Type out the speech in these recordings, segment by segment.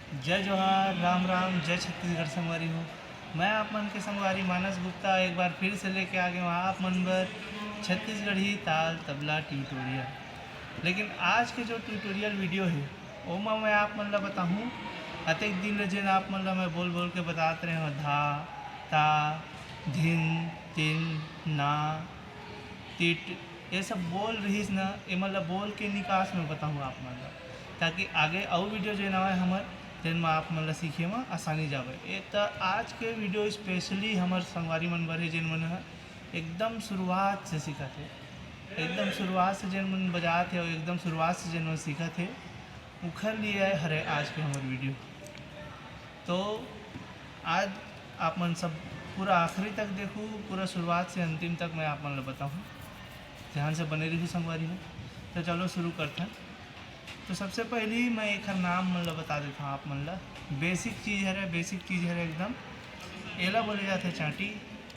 जय जोहार, राम राम, जय छत्तीसगढ़ संगवारी हो। मैं आप मन के संगवारी मानस गुप्ता एक बार फिर से लेके आ गया हूँ आप मन बर छत्तीसगढ़ी ताल तबला ट्यूटोरियल। लेकिन आज के जो ट्यूटोरियल वीडियो है ओमा मैं आप मन ला बताहूँ अतेक दिन ले जेन आप मन ला मैं बोल बोल के बतात रहे हो धा ता धिन तिन ना तिट ये सब बोल रहीस ना, ये मतलब बोल के निकास में बताऊँ आप मन ला, ताकि आगे और वीडियो जो ना हमार तेन में आप मन ला सीखे में आसानी जावे। ये तो आज के वीडियो स्पेशली हमार संगवारी मन बर है जिन मन ह एकदम शुरुआत से सीखत है, एकदम शुरुआत से जिन मन बजात है और एकदम शुरुआत से जिन मन सीखत है उखर लिए हरे आज के हमार वीडियो। तो आज आप मन सब पूरा आखिरी तक देखूँ, पूरा शुरुआत से अंतिम तक मैं आप मन ला बताऊँ, ध्यान से बने रही संगवारी में। तो चलो शुरू करते हैं। तो सबसे पहली मैं एक नाम मन ला बता देता हूँ आप मन ला। बेसिक चीज़ है, बेसिक चीज़ है एकदम। एला बोले जाते चाटी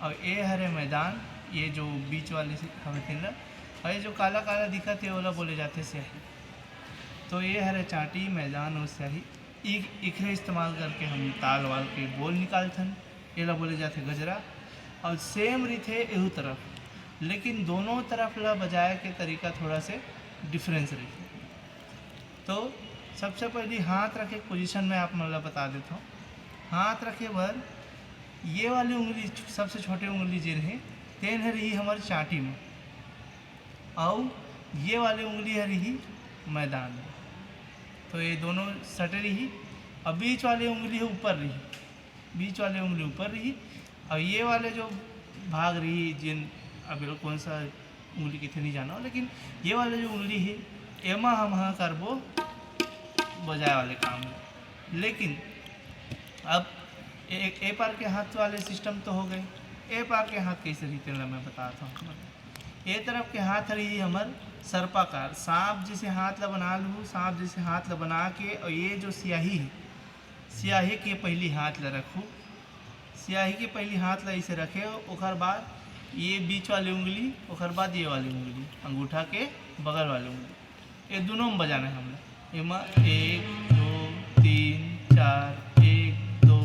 और ए हरे मैदान, ये जो बीच वाले से हमें तीन ला, और ये जो काला काला दिखत है ओला बोले जाते स्याही। तो ये हरे चाटी मैदान और स्याही इखरे इस्तेमाल करके हम ताल वाल के बोल निकालथन, एला बोले जाते गजरा। और सेम रीत है एहू तरफ, लेकिन दोनों तरफ ला बजाए के तरीका थोड़ा से डिफरेंस रहती है। तो सबसे पहली हाथ रखे पोजीशन में आप मतलब बता देता हूँ। हाथ रखे बर ये वाली उंगली सबसे छोटी उंगली जो रही तेन है रही हमारी चाटी में, और ये वाली उंगली है रही मैदान में। तो ये दोनों सटे रही, और बीच वाली उंगली है ऊपर रही, बीच वाली उंगली ऊपर रही, और ये वाले जो भाग रही जिन अब कौन सा उंगली कितने नहीं जाना हो, लेकिन ये वाले जो उंगली है एमा हम हाँ करबो बजाए वाले काम में। लेकिन अब एक ए पार के हाथ वाले सिस्टम तो हो गए, ए पार के हाथ कैसे रहते हैं मैं बताता हूँ। ए तरफ के हाथ रही हमार सर्पाकार, सांप जैसे हाथ ला बना लूँ, सांप जैसे हाथ ला बना के, और ये जो स्याही है स्याही के पहली हाथ ला रखूँ, स्याही के पहली हाथ ला इसे रखे, और बाद ये बीच वाली उंगली, और बाद ये वाली उंगली अंगूठा के बगल वाली उंगली, ये दोनों में बजाना है हमने। एमा 1 2 3 4, 1 2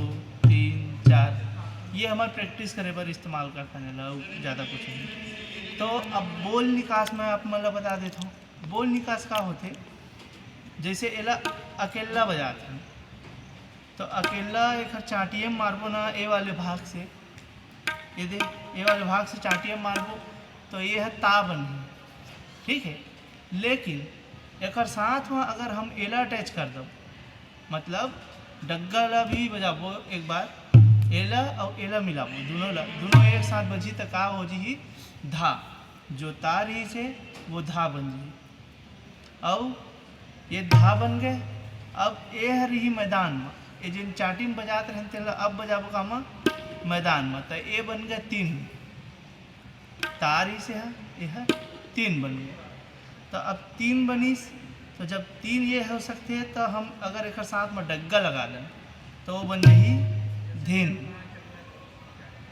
3 4, ये हमारे प्रैक्टिस करे पर इस्तेमाल करता है ला, ज़्यादा कुछ नहीं। तो अब बोल निकास में आप मतलब बता देता हूँ। बोल निकास का होते जैसे एला अकेला बजाते हैं, तो अकेला एक चाटिए मारबो ना ए वाले भाग से, ये दे ए वाले भाग से चाटिए मारबो तो ये है ता बन, ठीक है। लेकिन एक साथ में अगर हम एला अटैच कर दो, मतलब डग्गा ला भी बजाबो एक बार, एला और एला मिलाबो दोनों एक साथ बजी तो का हो जी धा, जो ता रही से वो धा बन जी, और ये धा बन गए। अब ए रही मैदान में, ये जिन चाटी में बजाते रहते हैं अब बजाबो का में मैदान में, तो ए बन गए 3, तारी से है यह 3 बन गए। तो अब 3 बनीस, तो जब 3 ये हो सकते हैं तो हम अगर एक साथ में डग्गा लगा दें तो वो बन रही धीन,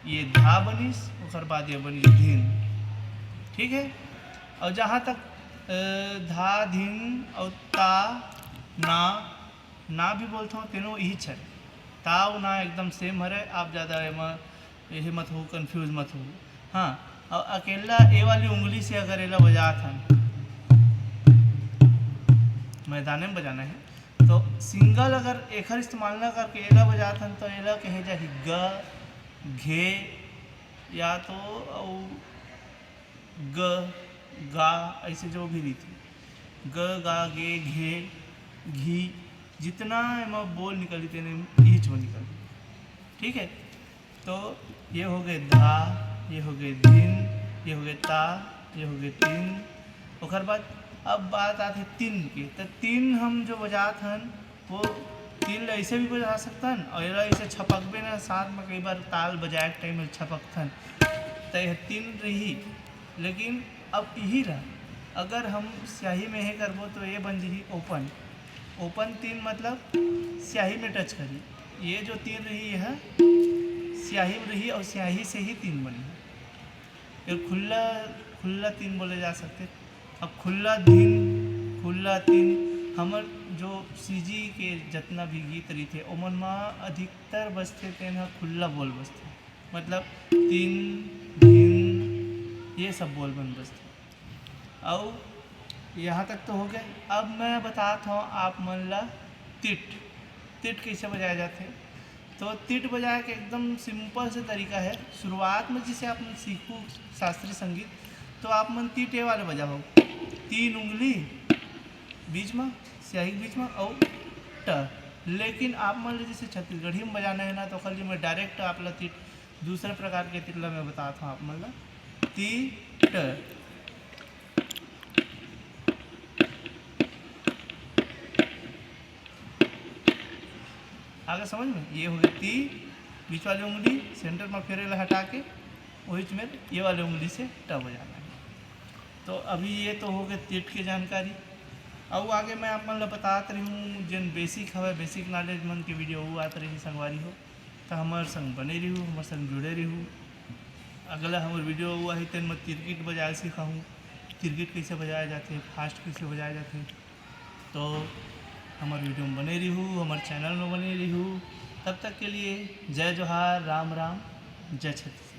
ये धा बनीस और बाद ये बनी धीन, ठीक है। और जहाँ तक धा धीन और ता ना भी बोलता हूँ, तीनों यही छे, ता और ना एकदम सेम हरे, आप ज़्यादा यही मत हो, कंफ्यूज मत हो। हाँ, और अकेला ए वाली उंगली से अगर एला बजात हम मैदान में बजाना है, तो सिंगल अगर एकर इस्तेमाल ना करके एला बजात हन तो एला कहे जाही ग घे, या तो ग गा, ऐसे जो भी रीति ग गा गे घे घी, जितना एम बोल निकली तेने ईच में निकल, ठीक है। तो ये हो गए धा, ये हो गए दिन, ये हो गए ता, ये हो गए 3, और बाद अब बात आती है 3 की। तो 3 हम जो बजात हन वो 3 ऐसे भी बजा सकतन, और ऐसे छपकबे ना साथ में, कई बार ताल बजाए के टाइम में छपकथन, तो यह 3 रही। लेकिन अब यही रहा, अगर हम स्याही में ही करबो तो ये बन जी ओपन, ओपन 3 मतलब स्याही में टच करी, ये जो 3 रही है स्याही में रही, और स्याही से ही 3 बनी, ये खुला खुला 3 बोले जा सकते। अब खुला दिन खुला 3 हमर जो सीजी के जितना भी गीत रही थे ओमन में अधिकतर बजते तेन खुला बोल बजते, मतलब तीन भिन ये सब बोल बन बजते। और यहाँ तक तो हो गया। अब मैं बताता हूँ आप मन ला तिट कैसे बजाए जाते। तो तिट बजाए के एकदम सिंपल से तरीका है। शुरुआत में जिसे आप मन सीखो शास्त्रीय संगीत, तो आप मन तिट ये वाले बजाओ, 3 उंगली बीच में, स्याही के बीच में और ट। लेकिन आप मान लीजिए जैसे छत्तीसगढ़ी में बजाना है ना, तो खाली मैं डायरेक्ट आप ला तिट दूसरे प्रकार के तिटला मैं बताता हूँ आप मन ला। तिट आगे समझ में, ये हो गया ती, बीच वाली उंगली सेंटर में फेरेला हटा के वही में ये वाली उंगली से ट बजाना है। तो अभी ये तो हो गया तिट की जानकारी। अब आगे मैं आप मन ला बतात रही हूँ जिन बेसिक हवे, बेसिक नॉलेज मन के वीडियो वो आते रही संगवारी हो, तो हमारे संग बने रही हूँ, हमारे संग जुड़े रही हूँ। अगला हमारे वीडियो हुआ है तेन मैं तिरकिट बजाए सिखाऊँ, तिरकिट कैसे बजाया जाते, फास्ट कैसे बजाए जाते। तो हमारे वीडियो में बने रही हूँ, हमारे चैनल में बने रही हूँ। तब तक के लिए जय जोहार, राम राम, जय छत्तीसगढ़।